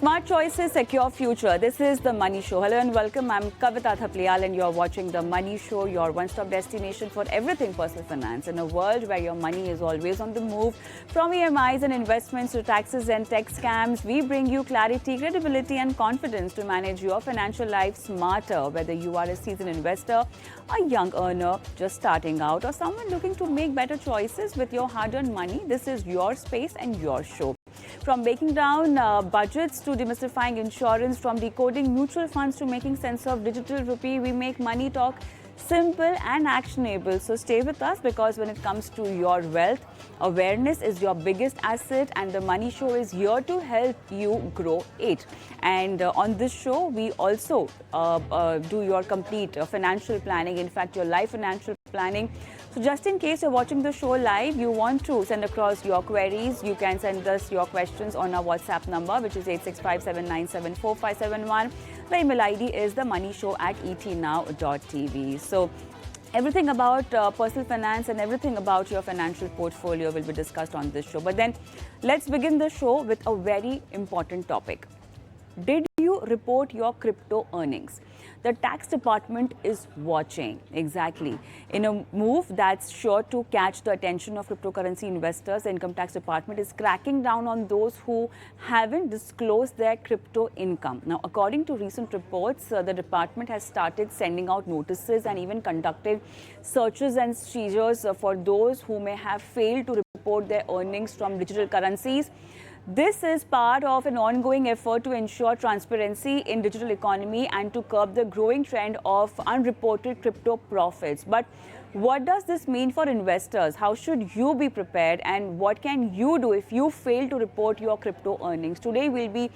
Smart choices, secure future. This is The Money Show. Hello and welcome. I'm Kavita Thapliyal and you're watching The Money Show, your one-stop destination for everything personal finance. In a world where your money is always on the move, from EMIs and investments to taxes and tech scams, we bring you clarity, credibility and confidence to manage your financial life smarter. Whether you are a seasoned investor, a young earner just starting out, or someone looking to make better choices with your hard-earned money, this is your space and your show. From breaking down budgets to demystifying insurance, from decoding mutual funds to making sense of digital rupee, we make money talk simple and actionable. So stay with us, because when it comes to your wealth, awareness is your biggest asset, and The Money Show is here to help you grow it. And on this show, we also do your complete financial planning, in fact, your life financial planning. So just in case you're watching the show live, you want to send across your queries, you can send us your questions on our WhatsApp number, which is 8657974571. The email ID is themoneyshow@etnow.tv. So everything about personal finance and everything about your financial portfolio will be discussed on this show. But then let's begin the show with a very important topic. Did you report your crypto earnings? The tax department is watching, exactly. In a move that's sure to catch the attention of cryptocurrency investors, the income tax department is cracking down on those who haven't disclosed their crypto income. Now, according to recent reports, the department has started sending out notices and even conducted searches and seizures for those who may have failed to report their earnings from digital currencies. This is part of an ongoing effort to ensure transparency in digital economy and to curb the growing trend of unreported crypto profits. But what does this mean for investors? How should you be prepared, and what can you do if you fail to report your crypto earnings? Today we'll be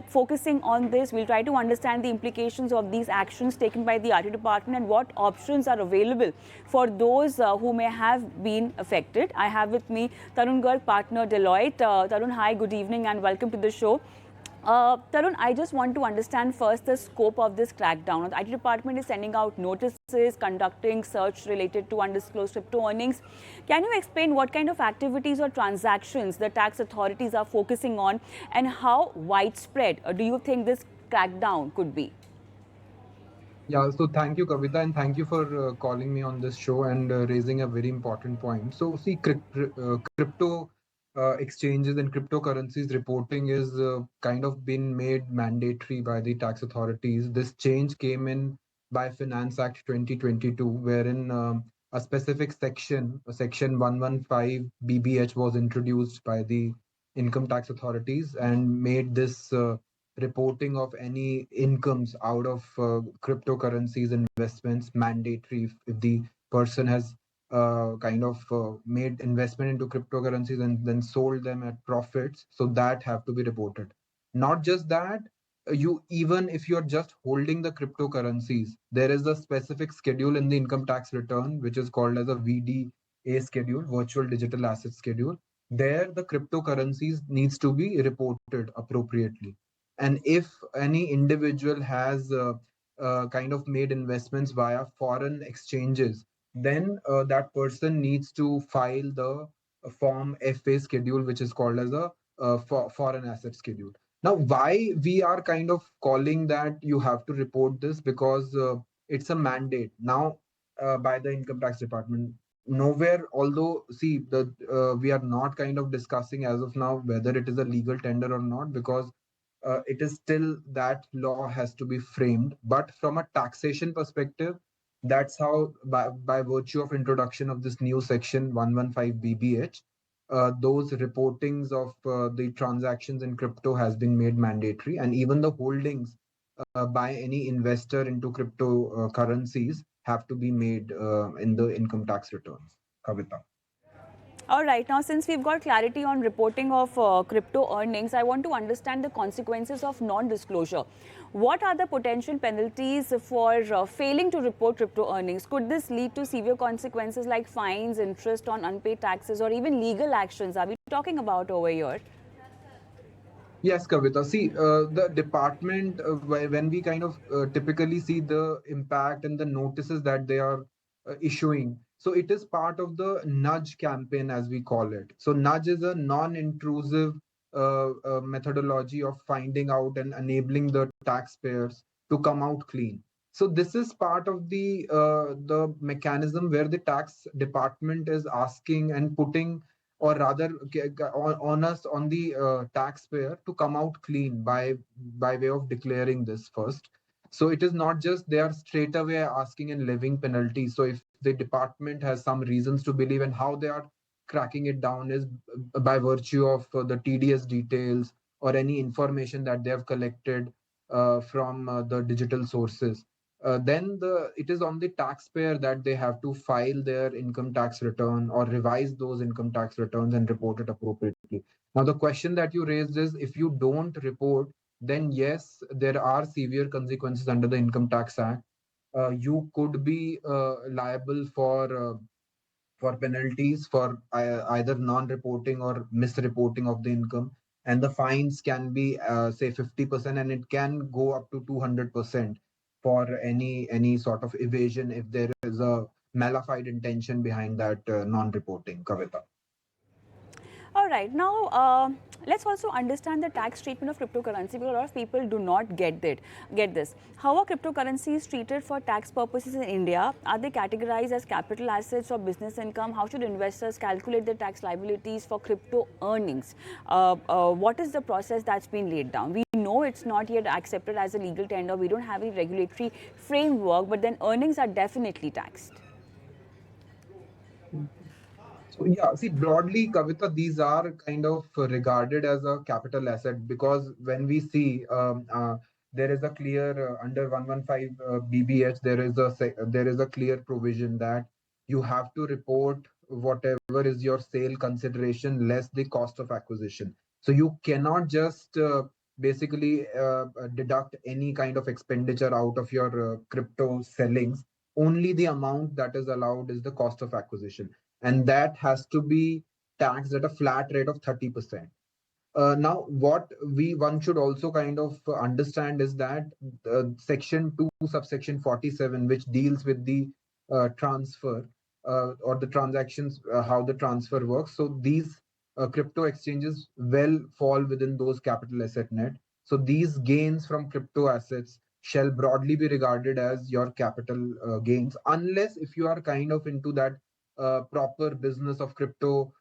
focusing on this. We'll try to understand the implications of these actions taken by the RT department and what options are available for those who may have been affected. I have with me Tarun Garg, partner Deloitte. Tarun, hi, good evening and welcome to the show. Tarun, I just want to understand first the scope of this crackdown. The IT department is sending out notices, conducting search related to undisclosed crypto earnings. Can you explain what kind of activities or transactions the tax authorities are focusing on, and how widespread do you think this crackdown could be? Yeah, so thank you, Kavita, and thank you for calling me on this show and raising a very important point. So, see, crypto exchanges and cryptocurrencies reporting is kind of been made mandatory by the tax authorities. This change came in by Finance Act 2022, wherein a specific section 115 BBH, was introduced by the income tax authorities and made this reporting of any incomes out of cryptocurrencies investments mandatory. If the person has made investment into cryptocurrencies and then sold them at profits, so that have to be reported. Not just that, you even if you're just holding the cryptocurrencies, there is a specific schedule in the income tax return which is called as a VDA schedule, virtual digital asset schedule. There the cryptocurrencies needs to be reported appropriately. And if any individual has kind of made investments via foreign exchanges, then that person needs to file the form FA schedule, which is called as a foreign asset schedule. Now, why we are kind of calling that you have to report this? Because it's a mandate now by the income tax department. Nowhere, although see the we are not kind of discussing as of now whether it is a legal tender or not, because it is still that law has to be framed. But from a taxation perspective, that's how by virtue of introduction of this new section 115 BBH, those reportings of the transactions in crypto has been made mandatory, and even the holdings by any investor into cryptocurrencies have to be made in the income tax returns. Kavita. All right. Now, since we've got clarity on reporting of crypto earnings, I want to understand the consequences of non-disclosure. What are the potential penalties for failing to report crypto earnings? Could this lead to severe consequences like fines, interest on unpaid taxes, or even legal actions? Are we talking about over here? Yes, Kavita. See, the department, when we kind of typically see the impact and the notices that they are issuing, so it is part of the nudge campaign, as we call it. So, nudge is a non intrusive methodology of finding out and enabling the taxpayers to come out clean. So this is part of the mechanism where the tax department is asking and putting, or rather on us, on the taxpayer to come out clean by way of declaring this first. So it is not just they are straight away asking and levying penalties. So if the department has some reasons to believe, and how they are cracking it down is by virtue of the TDS details or any information that they have collected from the digital sources. Then it is on the taxpayer that they have to file their income tax return or revise those income tax returns and report it appropriately. Now, the question that you raised is, if you don't report, then yes, there are severe consequences under the Income Tax Act. You could be liable for penalties for either non-reporting or misreporting of the income, and the fines can be say 50%, and it can go up to 200% for any sort of evasion if there is a malified intention behind that non-reporting, Kavita. All right. Now, let's also understand the tax treatment of cryptocurrency, because a lot of people do not get this. How are cryptocurrencies treated for tax purposes in India? Are they categorized as capital assets or business income? How should investors calculate the tax liabilities for crypto earnings? What is the process that's been laid down? We know it's not yet accepted as a legal tender. We don't have a regulatory framework, but then earnings are definitely taxed. So yeah, see, broadly, Kavita, these are kind of regarded as a capital asset, because when we see there is a clear under 115 BBH, there is a clear provision that you have to report whatever is your sale consideration less the cost of acquisition. So you cannot just basically deduct any kind of expenditure out of your crypto sellings. Only the amount that is allowed is the cost of acquisition, and that has to be taxed at a flat rate of 30%. Now, what we one should also kind of understand is that Section 2, subsection 47, which deals with the transfer or the transactions, how the transfer works. So these crypto exchanges well fall within those capital asset net. So these gains from crypto assets shall broadly be regarded as your capital gains, unless if you are kind of into that proper business of crypto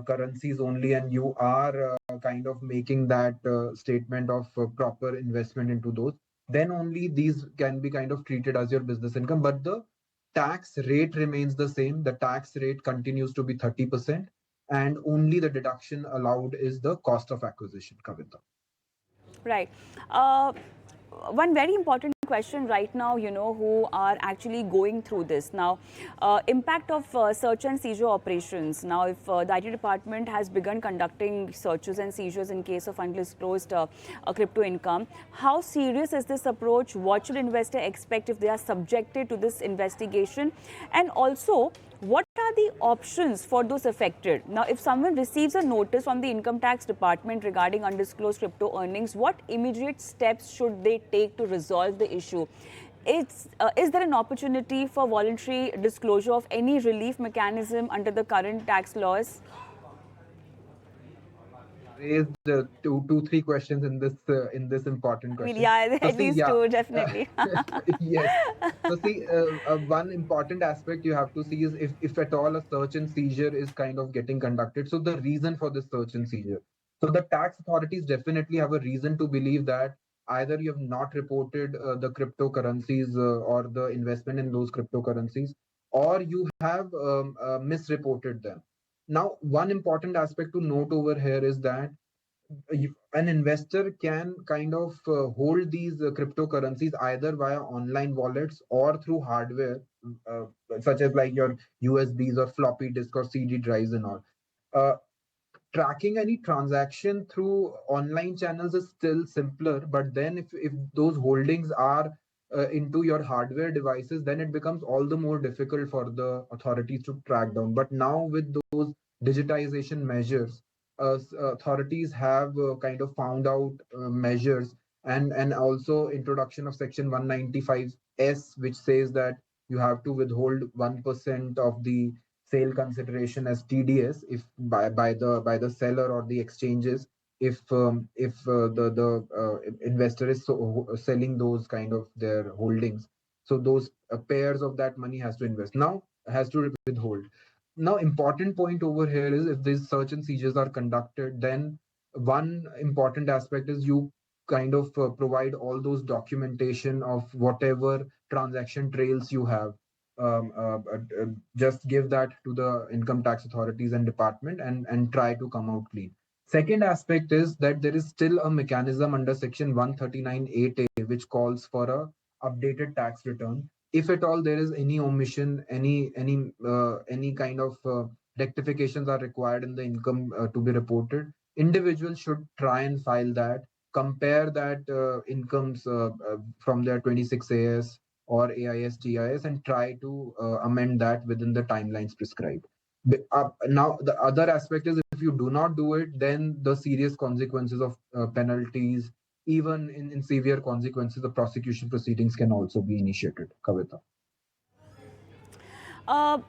currencies only, and you are kind of making that statement of proper investment into those, then only these can be kind of treated as your business income. But the tax rate remains the same. The tax rate continues to be 30%, and only the deduction allowed is the cost of acquisition, Kavita. Right. One very important question right now, who are actually going through this. Now, impact of search and seizure operations. Now, if the IT department has begun conducting searches and seizures in case of undisclosed crypto income, how serious is this approach? What should investor expect if they are subjected to this investigation? And also, what are the options for those affected? Now, if someone receives a notice from the income tax department regarding undisclosed crypto earnings, what immediate steps should they take to resolve the issue? Is there an opportunity for voluntary disclosure of any relief mechanism under the current tax laws? Raised three questions in this important I mean, question. yeah, So at see, least yeah, two, definitely. yes. So see, one important aspect you have to see is, if at all a search and seizure is kind of getting conducted. So the reason for this search and seizure. So the tax authorities definitely have a reason to believe that either you have not reported the cryptocurrencies or the investment in those cryptocurrencies, or you have misreported them. Now, one important aspect to note over here is that an investor can kind of hold these cryptocurrencies either via online wallets or through hardware, uh, such as like your USBs or floppy disk or CD drives and all. Uh, Tracking any transaction through online channels is still simpler, but then if those holdings are into your hardware devices, then it becomes all the more difficult for the authorities to track down. But now with those digitization measures, authorities have kind of found out measures, and also introduction of section 195S, which says that you have to withhold 1% of the sale consideration as TDS if by the seller or the exchanges. if the investor is selling those kind of their holdings, so those pairs of that money has to invest now, has to withhold. Now, important point over here is if these search and seizures are conducted, then one important aspect is you kind of provide all those documentation of whatever transaction trails you have. Just give that to the income tax authorities and department, and try to come out clean. Second aspect is that there is still a mechanism under section 139(8)(a) which calls for a updated tax return. If at all there is any omission, any kind of rectifications are required in the income to be reported, individuals should try and file that, compare that incomes from their 26AS or AIS, GIS, and try to amend that within the timelines prescribed. Now, the other aspect is if you do not do it, then the serious consequences of penalties, even in severe consequences, the prosecution proceedings can also be initiated. Kavita.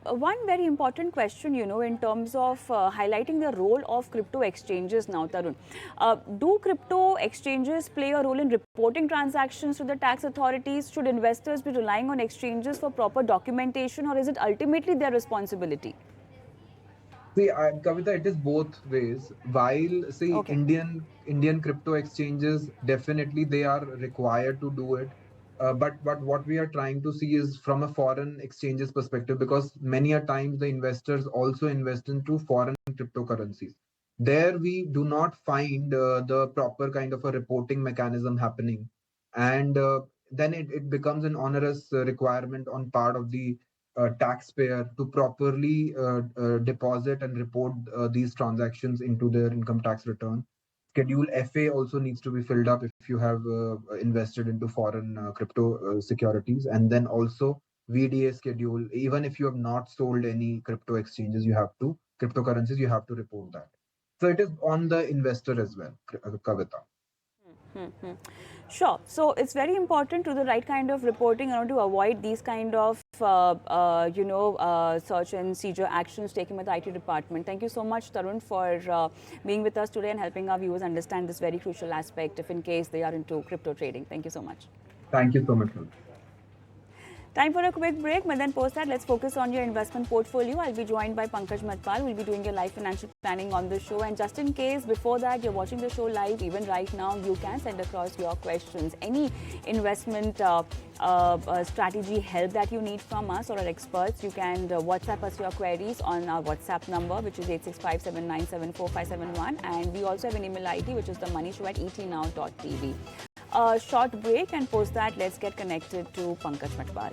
One very important question, in terms of highlighting the role of crypto exchanges now, Tarun. Do crypto exchanges play a role in reporting transactions to the tax authorities? Should investors be relying on exchanges for proper documentation, or is it ultimately their responsibility? See, Kavita, it is both ways. While see Okay. Indian crypto exchanges, definitely they are required to do it. But what we are trying to see is from a foreign exchanges perspective, because many a times the investors also invest into foreign cryptocurrencies. There we do not find the proper kind of a reporting mechanism happening, and then it becomes an onerous requirement on part of the taxpayer to properly deposit and report these transactions into their income tax return. Schedule FA also needs to be filled up if you have invested into foreign crypto securities, and then also VDA schedule. Even if you have not sold any crypto exchanges, you have to cryptocurrencies, you have to report that. So it is on the investor as well, Kavita. Sure. So it's very important to the right kind of reporting in order to avoid these kind of, search and seizure actions taken by the IT department. Thank you so much, Tarun, for being with us today and helping our viewers understand this very crucial aspect if in case they are into crypto trading. Thank you so much. Thank you so much, Kavita. Time for a quick break, but then post that, let's focus on your investment portfolio. I'll be joined by Pankaj Matpal. We'll be doing your live financial planning on the show. And just in case, before that, you're watching the show live, even right now, you can send across your questions. Any investment strategy help that you need from us or our experts, you can WhatsApp us your queries on our WhatsApp number, which is 8657974571. And we also have an email ID, which is themoneyshow@etnow.tv. A short break, and post that, let's get connected to Pankaj Matpal.